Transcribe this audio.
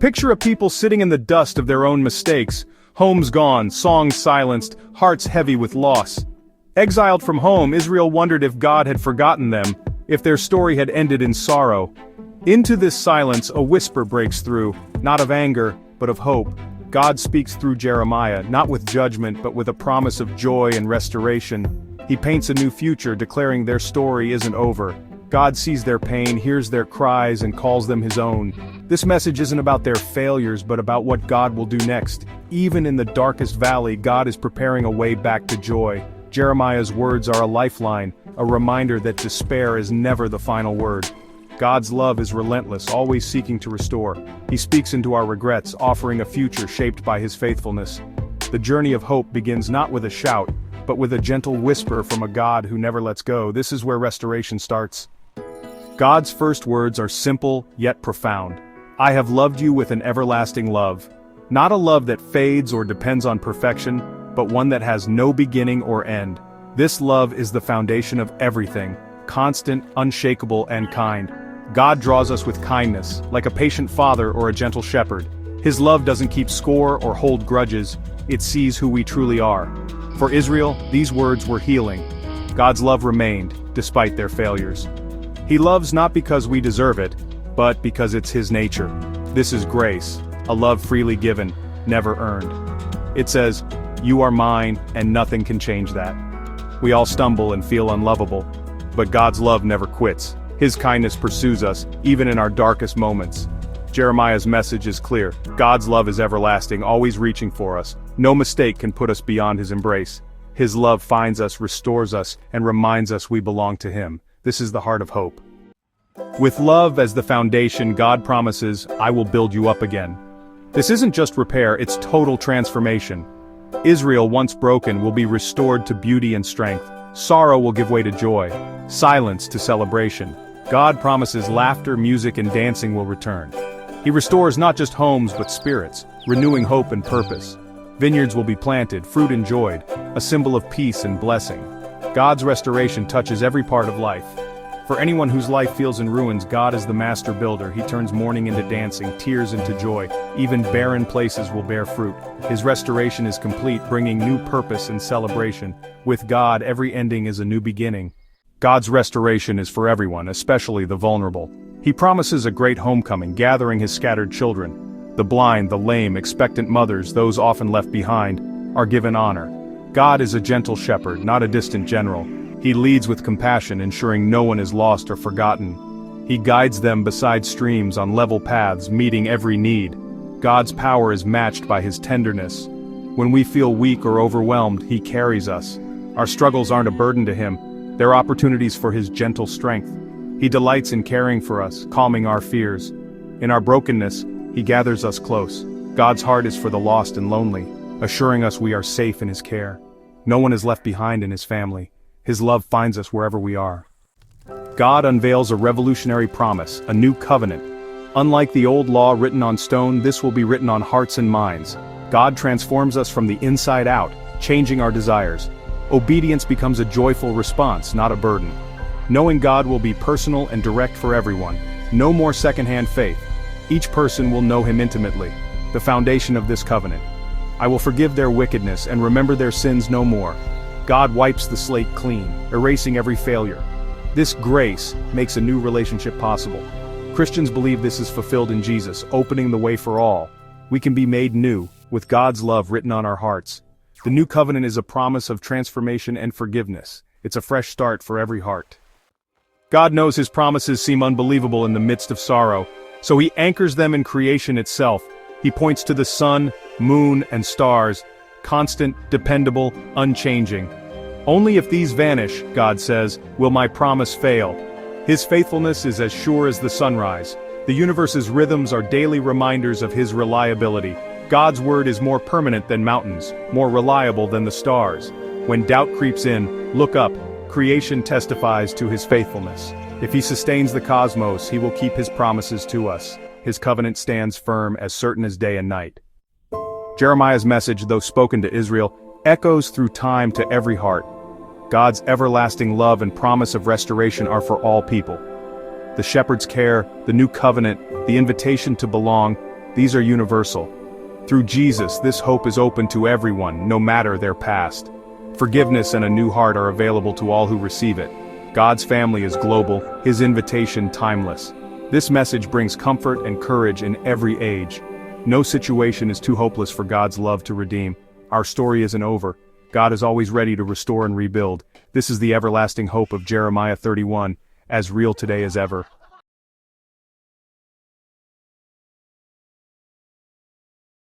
Picture a people sitting in the dust of their own mistakes, homes gone, songs silenced, hearts heavy with loss. Exiled from home, Israel wondered if God had forgotten them, if their story had ended in sorrow. Into this silence, a whisper breaks through, not of anger, but of hope. God speaks through Jeremiah, not with judgment, but with a promise of joy and restoration. He paints a new future, declaring their story isn't over. God sees their pain, hears their cries, and calls them his own. This message isn't about their failures, but about what God will do next. Even in the darkest valley, God is preparing a way back to joy. Jeremiah's words are a lifeline, a reminder that despair is never the final word. God's love is relentless, always seeking to restore. He speaks into our regrets, offering a future shaped by his faithfulness. The journey of hope begins not with a shout, but with a gentle whisper from a God who never lets go. This is where restoration starts. God's first words are simple, yet profound. I have loved you with an everlasting love. Not a love that fades or depends on perfection, but one that has no beginning or end. This love is the foundation of everything, constant, unshakable, and kind. God draws us with kindness, like a patient father or a gentle shepherd. His love doesn't keep score or hold grudges, it sees who we truly are. For Israel, these words were healing. God's love remained, despite their failures. He loves not because we deserve it, but because it's his nature. This is grace, a love freely given, never earned. It says, "You are mine, and nothing can change that." We all stumble and feel unlovable, but God's love never quits. His kindness pursues us, even in our darkest moments. Jeremiah's message is clear. God's love is everlasting, always reaching for us. No mistake can put us beyond his embrace. His love finds us, restores us, and reminds us we belong to him. This is the heart of hope. With love as the foundation, God promises, "I will build you up again." This isn't just repair, it's total transformation. Israel, once broken, will be restored to beauty and strength. Sorrow will give way to joy, silence to celebration. God promises laughter, music, and dancing will return. He restores not just homes but spirits, renewing hope and purpose. Vineyards will be planted, fruit enjoyed, a symbol of peace and blessing. God's restoration touches every part of life. For anyone whose life feels in ruins, God is the master builder. He turns mourning into dancing, tears into joy. Even barren places will bear fruit. His restoration is complete, bringing new purpose and celebration. With God, every ending is a new beginning. God's restoration is for everyone, especially the vulnerable. He promises a great homecoming, gathering his scattered children. The blind, the lame, expectant mothers, those often left behind, are given honor. God is a gentle shepherd, not a distant general. He leads with compassion, ensuring no one is lost or forgotten. He guides them beside streams on level paths, meeting every need. God's power is matched by his tenderness. When we feel weak or overwhelmed, he carries us. Our struggles aren't a burden to him, they're opportunities for his gentle strength. He delights in caring for us, calming our fears. In our brokenness, he gathers us close. God's heart is for the lost and lonely, assuring us we are safe in his care. No one is left behind in his family. His love finds us wherever we are. God unveils a revolutionary promise, a new covenant. Unlike the old law written on stone, this will be written on hearts and minds. God transforms us from the inside out, changing our desires. Obedience becomes a joyful response, not a burden. Knowing God will be personal and direct for everyone. No more secondhand faith. Each person will know him intimately. The foundation of this covenant. I will forgive their wickedness and remember their sins no more. God wipes the slate clean, erasing every failure. This grace makes a new relationship possible. Christians believe this is fulfilled in Jesus, opening the way for all. We can be made new, with God's love written on our hearts. The new covenant is a promise of transformation and forgiveness. It's a fresh start for every heart. God knows his promises seem unbelievable in the midst of sorrow, so he anchors them in creation itself. He points to the sun, moon, and stars, constant, dependable, unchanging. Only if these vanish, God says, will my promise fail. His faithfulness is as sure as the sunrise. The universe's rhythms are daily reminders of his reliability. God's word is more permanent than mountains, more reliable than the stars. When doubt creeps in, look up. Creation testifies to his faithfulness. If he sustains the cosmos, he will keep his promises to us. His covenant stands firm, as certain as day and night. Jeremiah's message, though spoken to Israel, echoes through time to every heart. God's everlasting love and promise of restoration are for all people. The shepherd's care, the new covenant, the invitation to belong, These are universal. Through Jesus, this hope is open to everyone, no matter their past. Forgiveness and a new heart are available to all who receive it. God's family is global, His invitation timeless. This message brings comfort and courage in every age. No situation is too hopeless for God's love to redeem. Our story isn't over. God is always ready to restore and rebuild. This is the everlasting hope of Jeremiah 31, as real today as ever.